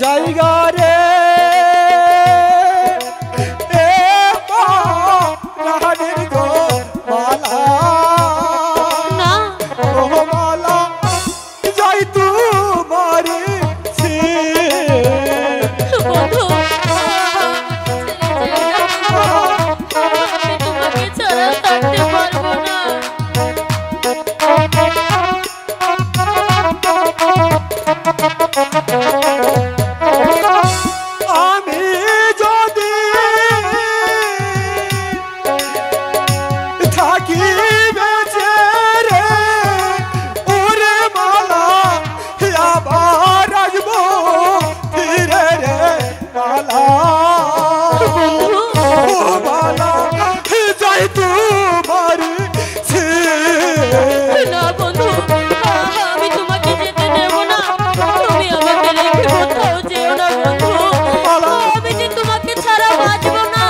জায়গা রে রাহানের গো মালা না ও মালা যাই তোমারে সে বন্ধু আমি তোমাকে ছাড়া থাকতে পারবো না। আমি যদি থাকি বেঁচে রে ওরে মালা আবার আসবো ফিরে রে মালা ও মালা যাই তোমার সে না বন্ধু আমি তোমাকে যেতে দেব না। তুমি আমাকে রেখে কোথাও যেও না বন্ধু। আমি যে তোমাকে ছাড়া বাঁচবো না।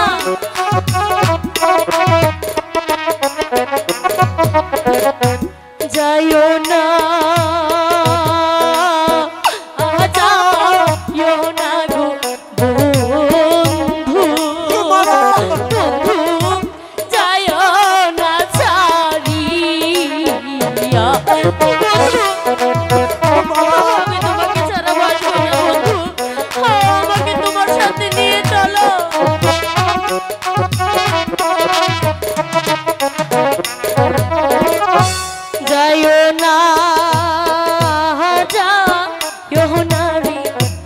যাইও না যাইও না গো বন্ধু বন্ধু যাইও না ছাড়িয়া আমি তোমাকে ছাড়া বাঁচবো না বন্ধু। আমাকে তোমার সাথে নিয়ে চলো। যাইও না যাইও না রে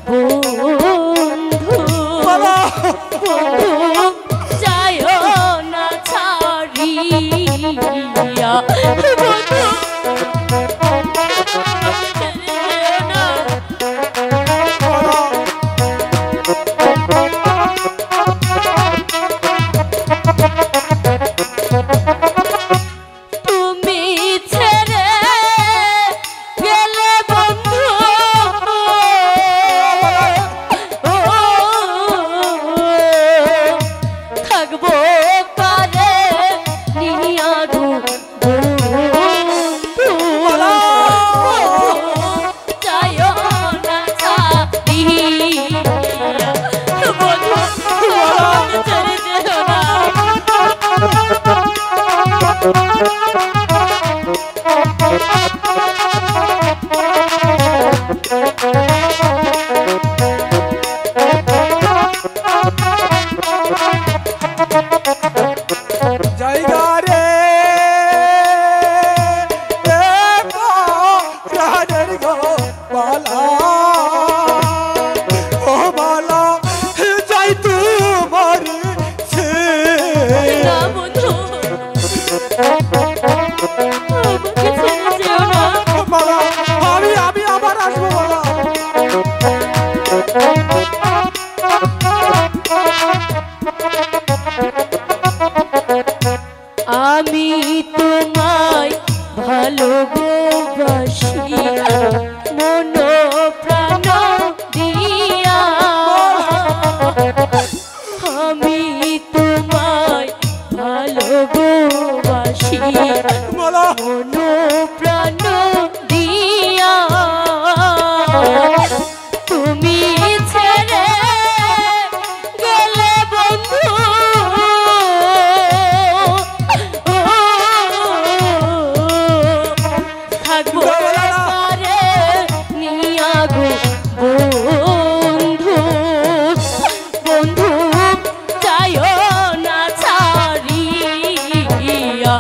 বন্ধু বন্ধু যাইও না ছাড়িয়া বন্ধু ছেড়ে যেও না। তুমি ছেড়ে গেলে বন্ধু থাকবো পারে নিয়া গো বন্ধু যাইও না ছাড়িয়া বন্ধু ছেড়ে যেও না। জায়গা রে রাহানের গো মালা ও মালা যাই তোমার সে না বন্ধু আমাকে ছেড়ে যেও না। মালা আমি আবার আসবো মালা আমি তোমায় ভালোবাসি মন প্রাণ দিয়া। আমি তোমায় ভালোবাসি মালা মন প্রাণ দিয়া। তুমি ছেড়ে গেলে বন্ধু থাকবো পারে নিয়া গো বন্ধু বন্ধু যাইও না ছাড়িয়া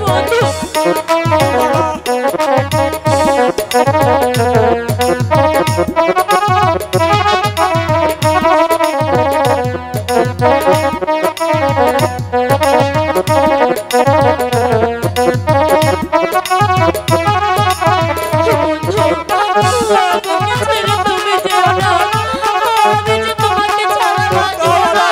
বন্ধু তুমি যেও না। আমি যে তোমাকে ছাড়া বাঁচবো না।